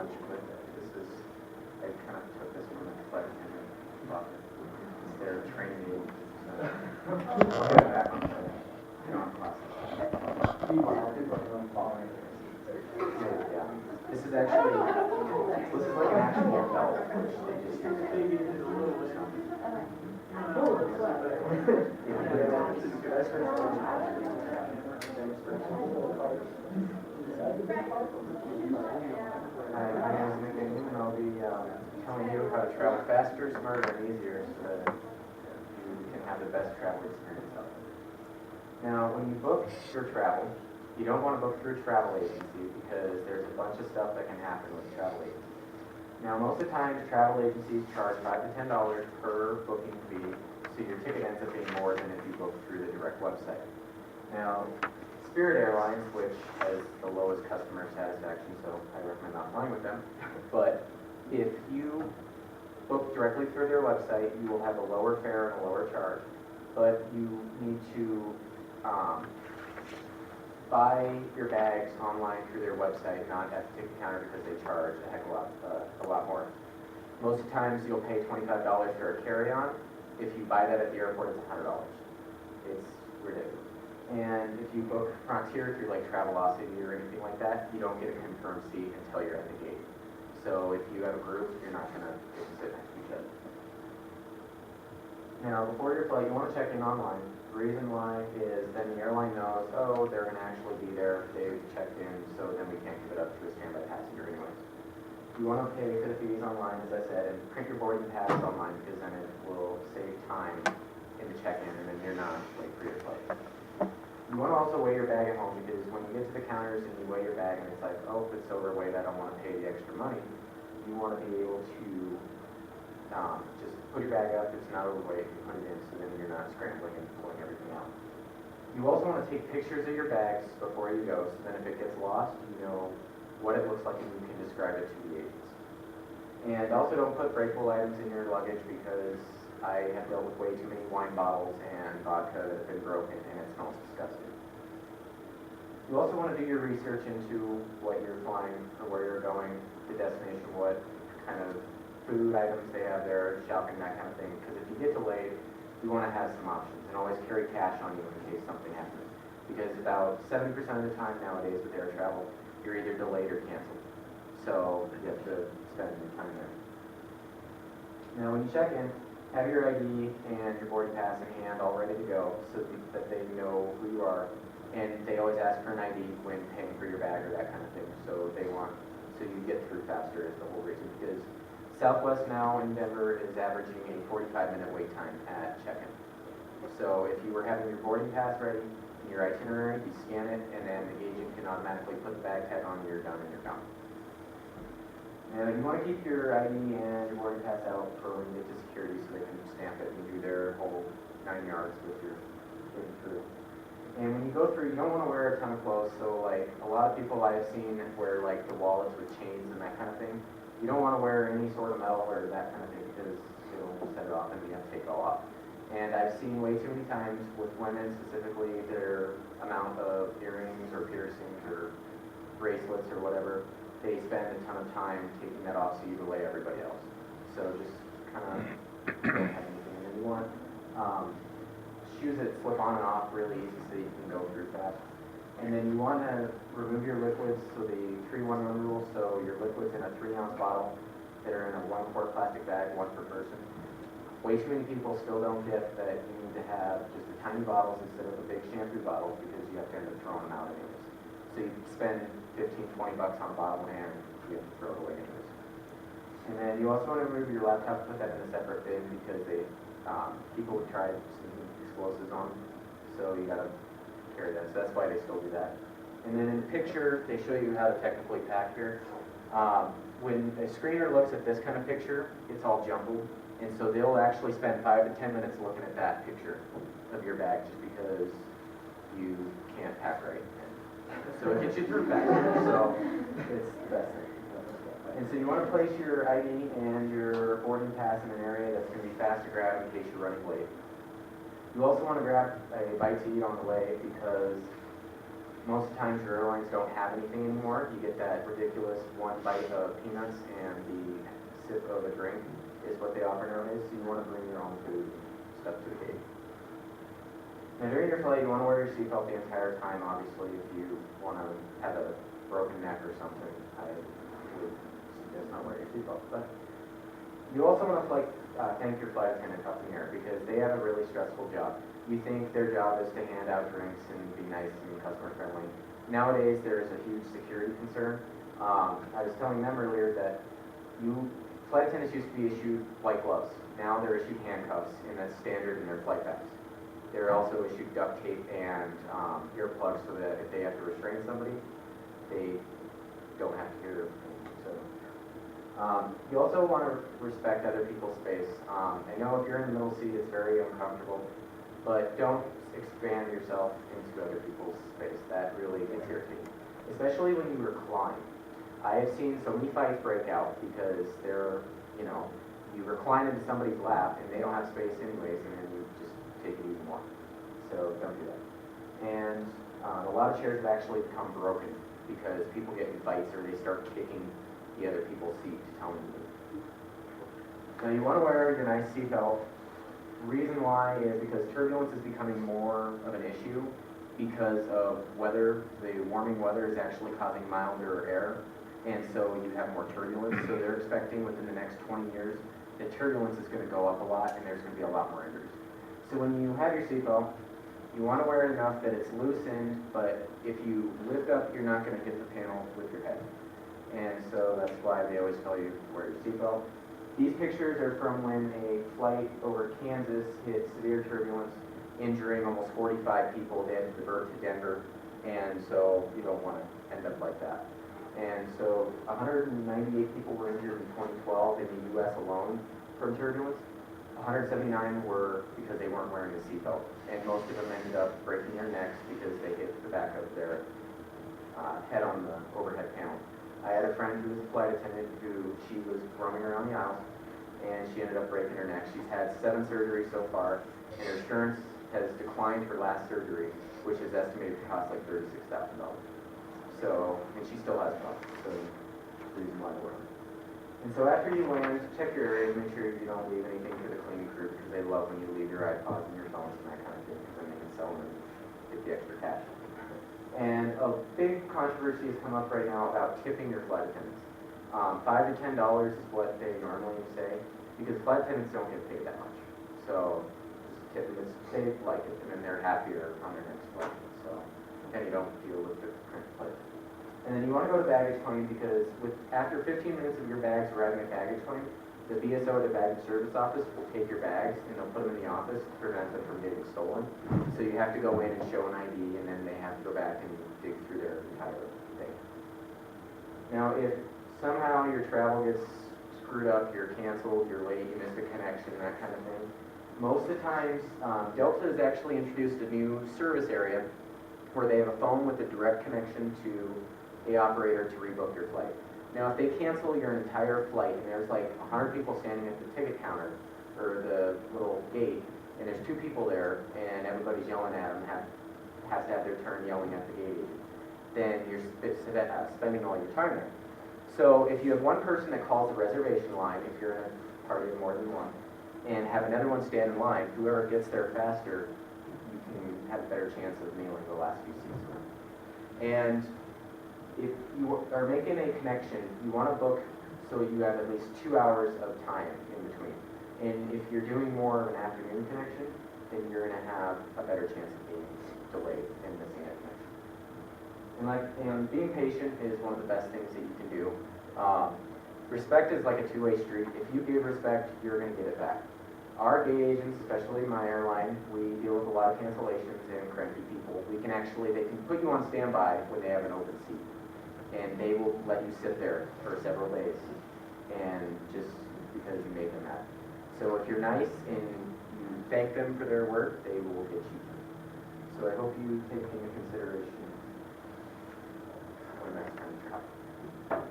much, but this is, I kind of took this from a flight attendant book. It's their training aid. I'll get it back on the, classes. Yeah. This is actually, this is like an actual belt, which they just use Hi, my name is Nick Engen, and I'll be telling you how to travel faster, smarter, and easier so that you can have the best travel experience out there. Now, when you book your travel, you don't want to book through a travel agency because there's a bunch of stuff that can happen with travel agencies. Now, most of the time, travel agencies charge $5 to $10 per booking fee, so your ticket ends up being more than if you book through the direct website. Now, Spirit Airlines, which has the lowest customer satisfaction, so I recommend not flying with them, but if you book directly through their website, you will have a lower fare and a lower charge, but you need to buy your bags online through their website, not at the ticket counter because they charge a heck of a lot more. Most of the times you'll pay $25 for a carry-on. If you buy that at the airport, it's $100. It's ridiculous. And if you book Frontier through like Travelocity or anything like that, you don't get a confirmed seat until you're at the gate. So if you have a group, you're not going to get to sit next to each other. Now, before your flight, you want to check in online. The reason why is then the airline knows, oh, they're going to actually be there. They've checked in, so then we can't give it up to a standby passenger anyways. You want to pay for the fees online, as I said, and print your boarding pass online because then it will save time in the check-in, and then you're not late for your flight. You want to also weigh your bag at home because when you get to the counters and you weigh your bag and it's like, oh, if it's overweight, I don't want to pay the extra money. You want to be able to just put your bag up, it's not overweight, you put it in so then you're not scrambling and pulling everything out. You also want to take pictures of your bags before you go so then if it gets lost, you know what it looks like and you can describe it to the agents. And also don't put breakable items in your luggage because I have dealt with way too many wine bottles and vodka that have been broken and it smells disgusting. You also want to do your research into what you're flying or where you're going, the destination, what kind of food items they have there, shopping, that kind of thing. Because if you get delayed, you want to have some options and always carry cash on you in case something happens. Because about 70% of the time nowadays with air travel, you're either delayed or canceled. So you have to spend your time there. Now when you check in, have your ID and your boarding pass in hand all ready to go so that they know who you are. And they always ask for an ID when paying for your bag or that kind of thing. So you get through faster is the whole reason. Because Southwest now in Denver is averaging a 45-minute wait time at check-in. So if you were having your boarding pass ready and your itinerary, you scan it and then the agent can automatically put the bag tag on and you're done and you're gone. Now you want to keep your ID and your boarding pass out for when you get to security so they can stamp it and do their whole 9 yards with your getting through. And when you go through, you don't want to wear a ton of clothes. So like a lot of people I've seen wear like the wallets with chains and that kind of thing. You don't want to wear any sort of metal or that kind of thing because it'll set it off and you have to take it all off. And I've seen way too many times with women specifically their amount of earrings or piercings or bracelets or whatever, they spend a ton of time taking that off so you delay everybody else. So just kind of don't have anything. And then you want shoes that slip on and off really easy so you can go through fast. And then you want to remove your liquids, so the 3-1-1 rule, so your liquids in a 3-ounce bottle that are in a 1-quart plastic bag, one per person. Way too many people still don't get that you need to have just the tiny bottles instead of the big shampoo bottles because you have to end up throwing them out anyways. So you spend $15-20 on a bottle and you have to throw it away anyways. And then you also want to remove your laptop, put that in a separate bin because people would try some explosives on them. So you got to carry that. So that's why they still do that. And then in the picture, they show you how to technically pack here. When a screener looks at this kind of picture, it's all jumbled. And so they'll actually spend 5 to 10 minutes looking at that picture of your bag just because you can't pack right. So it gets you through faster. So it's the best thing. And so you want to place your ID and your boarding pass in an area that's going to be fast to grab in case you're running late. You also want to grab a bite to eat on the way because Most of the times your airlines don't have anything anymore. You get that ridiculous one bite of peanuts and the sip of a drink is what they offer nowadays. So you want to bring your own food stuff to the gate. Now during your flight, you want to wear your seatbelt the entire time. Obviously, if you want to have a broken neck or something, I would suggest not wearing your seatbelt. But you also want to thank your flight attendant up in the air because they have a really stressful job. You think their job is to hand out drinks and be nice and customer friendly. Nowadays, there is a huge security concern. I was telling them earlier that flight attendants used to be issued white gloves. Now they're issued handcuffs, and that's standard in their flight bags. They're also issued duct tape and earplugs so that if they have to restrain somebody, they don't have to hear. So, you also want to respect other people's space. I know if you're in the middle seat, it's very uncomfortable. But don't expand yourself into other people's space. That really gets irritating, especially when you recline. I have seen so many fights break out because you recline into somebody's lap and they don't have space anyways, and then you just take it even more. So don't do that. And a lot of chairs have actually become broken because people get in fights or they start kicking the other people's seat to tell them to move. Now you want to wear your nice seatbelt. Reason why is because turbulence is becoming more of an issue because of weather. The warming weather is actually causing milder air, and so you have more turbulence. So they're expecting within the next 20 years that turbulence is going to go up a lot and there's going to be a lot more injuries. So when you have your seatbelt, you want to wear it enough that it's loosened, but if you lift up, you're not going to hit the panel with your head. And so that's why they always tell you to wear your seatbelt. These pictures are from when a flight over Kansas hit severe turbulence, injuring almost 45 people. They had to divert to Denver, and so you don't want to end up like that. And so 198 people were injured in 2012 in the U.S. alone from turbulence. 179 were because they weren't wearing a seatbelt, and most of them ended up breaking their necks because they hit the back of their head on the overhead panel. I had a friend who was a flight attendant who she was roaming around the aisles and she ended up breaking her neck. She's had 7 surgeries so far, and her insurance has declined her last surgery, which is estimated to cost like $36,000. So, and she still has problems, so that's the reason why we're on. And so after you land, check your areas, make sure you don't leave anything to the cleaning crew because they love when you leave your iPods and your phones and that kind of thing because then they can sell them and get the extra cash. And a big controversy has come up right now about tipping your flight attendants. $5 to $10 is what they normally say because flight attendants don't get paid that much. So just tip them, they like it, and then they're happier on their next flight. So then you don't deal with the current flight. And then you want to go to baggage claim because after 15 minutes of your bags arriving at baggage claim, the BSO or the baggage service office will take your bags and they'll put them in the office to prevent them from getting stolen. So you have to go in and show an ID, and then they have to go back and dig through their entire thing. Now, if somehow your travel gets screwed up, you're canceled, you're late, you missed a connection, that kind of thing, most of the times, Delta has actually introduced a new service area where they have a phone with a direct connection to the operator to rebook your flight. Now, if they cancel your entire flight and there's like 100 people standing at the ticket counter or the little gate, and there's 2 people there and everybody's yelling at them, has to have their turn yelling at the gate, then you're spending all your time there. So if you have one person that calls the reservation line, if you're in a party of more than one, and have another one stand in line, whoever gets there faster, you can have a better chance of nailing the last few seats. And if you are making a connection, you want to book so you have at least 2 hours of time in between. And if you're doing more of an afternoon connection, then you're going to have a better chance of being delayed and missing that connection. And being patient is one of the best things that you can do. Respect is like a two-way street. If you give respect, you're going to get it back. Our gauge agents, especially my airline, we deal with a lot of cancellations and cranky people. They can put you on standby when they have an open seat. And they will let you sit there for several days, and just because you made them mad. So if you're nice and you thank them for their work, they will get you. So I hope you take into consideration when next time you travel.